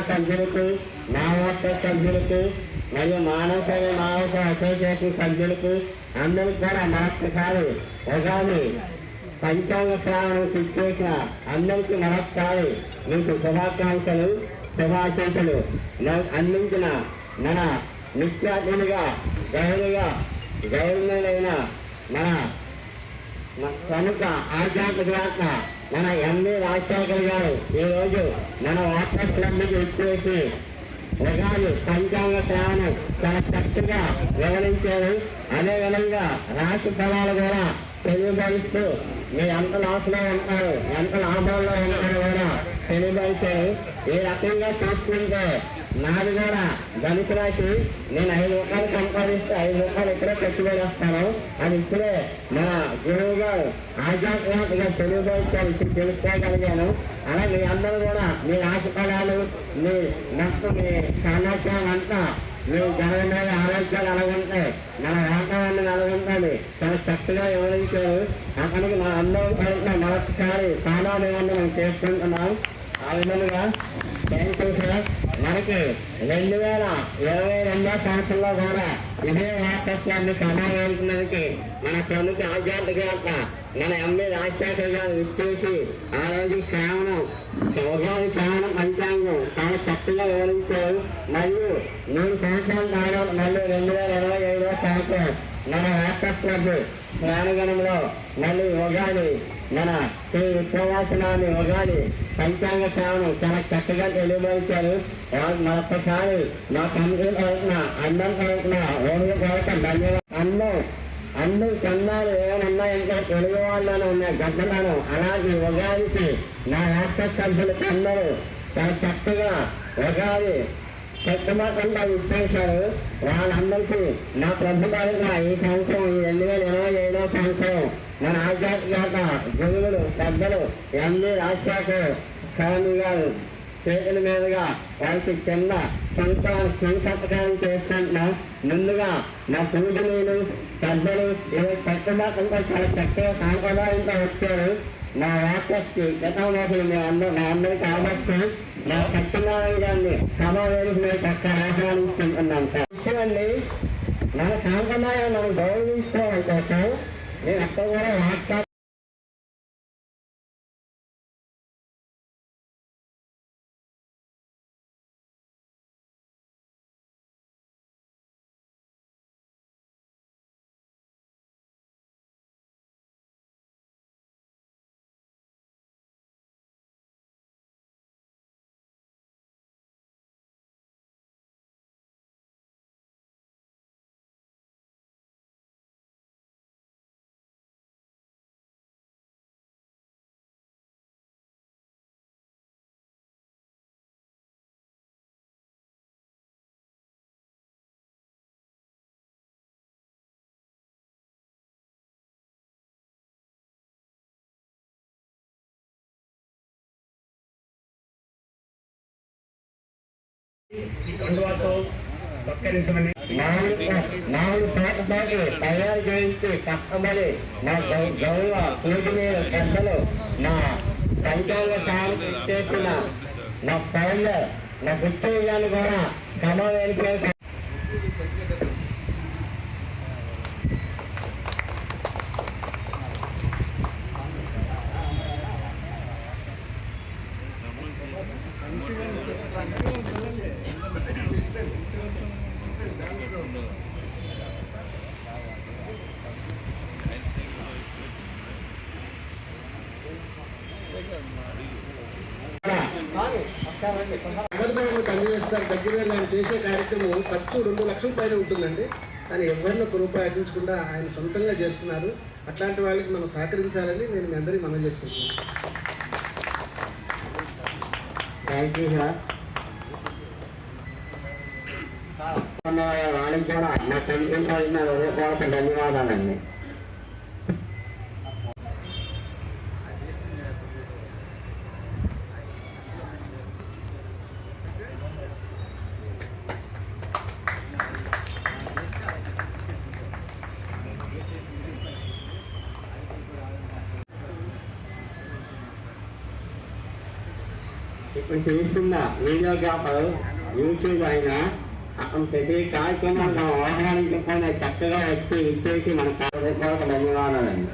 సభ్యులకు, నా వాట్సాప్ సభ్యులకు మరియు మానవ సేవ మానవ అసోసియేషన్ సభ్యులకు అందరికి కూడా మరొక్కసారి ఉగాది పంచాంగ శ్రావణం శిక్షేసిన అందరికీ మరొకసారి మీకు శుభాకాంక్షలు శుభాశంసలు అందించిన మన నిత్యాత్ములుగా గౌరవమైన మన ప్రముఖ ఆధ్యాత్మికవేత్త మన ఎంవి రాజశేఖర్ గారు ఈరోజు మన వాట్సాప్ క్లబ్కి ఇచ్చేసి ఉగాది పంచాంగ శ్రావణం చాలా చక్కగా వివరించారు. అదేవిధంగా రాశి ఫలాలు కూడా తెలియబరుస్తూ మీరు ఎంత లాస్లో ఉంటారు, ఎంత లాభంలో ఉంటారో కూడా తెలియబరిచారు. ఈ రకంగా చూసుకుంటే నాది కూడా ధనుసు రాశి. నేను 5 రూపాయలు సంపాదిస్తే 5 రూపాయలు ఇక్కడే పెట్టుబడి వస్తాను. అది ఇప్పుడే మన గురువు గారు ఆధ్యాత్మికంగా తెలియబరిచారు, ఇప్పుడు తెలుసుకోగలిగాను. అలా మీ అందరూ కూడా మీ రాశిఫలాలు, మీ మొత్తం మీ సామర్థ్యం అంతా మీ జనమైన ఆరోగ్యాలు అలాగుంటాయి, మన వాతావరణం అలాగుంటుంది చాలా చక్కగా వివరించారు. అక్కడికి మన అందరూ కలిసిన మరొకసారి పాదాభివందనం చేసుకుంటున్నాం. ఆ విధంగా థ్యాంక్ యూ సార్. మనకి 2022 సంవత్సరంలో కూడా ఇదే వార్తత్వాన్ని సమావేశించడానికి మన ప్రముఖ ఆధ్యాత్మికవేత్త మన ఎంవి రాజశేఖర్ గారు ఇచ్చేసి ఆ రోజు ఉగాది శ్రావణం పంచాంగం చాలా చక్కగా వివరించారు. మరియు 3 సంవత్సరాల తర్వాత మళ్ళీ 2025వ సంవత్సరం మన వాట్సాప్ క్లబ్ ప్రాణగణంలో మళ్ళీ ఉగాది మన శ్రీ విశ్వవాసనాన్ని ఉగాది పంచాంగ శ్రావణం చాలా చక్కగా తెలియబరిచారు. మరొకసారి మా కమిటీ తరఫున అందరి తరఫున ఓడిగా తరఫున ధన్యవాదాలు. అందరూ చందాలు ఏమైనా ఉన్నాయంటే తెలుగు వాళ్ళలో ఉన్న గద్దలను అలాగే ఉగాదికి నా రాష్ట్ర సభ్యులకి అందరూ చాలా చక్కగా ఉగాది చెత్తమాకంగా ఇచ్చేశారు. వాళ్ళందరికీ నా ప్రభుత్వంగా ఈ సంవత్సరం 2025వ సంవత్సరం మన ఆధ్యాత్మికత గురువులు పెద్దలు ఎంవి రాజశేఖర్ స్వామి గారు చేతుల మీదుగా వారికి కింద సంసత్కారం చేస్తున్నా. ముందుగా నా పూజనీయులు పెద్దలు చెత్తమాకంగా చాలా చక్కగా సాంప్రదాయంతో వచ్చారు. నా వాట్సాప్కి గతంలోకి నా అందరికీ కాబట్టి నా సత్యనారాయణ గారిని సమావేశం చక్కగా ఆహ్వానిస్తుంటున్నాను సార్. విషయాన్ని మన సాంప్రదాయం మనం గౌరవించుకోవడం కోసం నేను అక్కడ కూడా వాట్సాప్ నాలుగు పాటపాటి తయారు చేయించి కష్టపడి నా గౌరవ పూజనీయుల పెద్దలు నా పంచాంగ సాగు చేసిన నా పౌరులు నా పుస్తకాన్ని కూడా సమావేశం పనిచేస్తారు. దగ్గర ఆయన చేసే కార్యక్రమం ఖర్చు 2 లక్షల పైన ఉంటుందండి. కానీ ఎవరిని ఒక రూపాయి ఆశించకుండా ఆయన సొంతంగా చేస్తున్నారు. అట్లాంటి వాళ్ళకి మనం సహకరించాలని నేను మీ అందరికీ మనం చేసుకుంటున్నాను. Thank you sir. వాళ్ళకి కూడా నా సంతోషం ధన్యవాదాలండి. ఇప్పుడు చూస్తున్న వీడియోగ్రాఫర్ యూట్యూబ్ అయినా అతను ప్రతి కార్యక్రమాన్ని మనం ఆహ్వానించుకొని చక్కగా వచ్చి ఇచ్చేసి మన ధన్యవాదాలండి.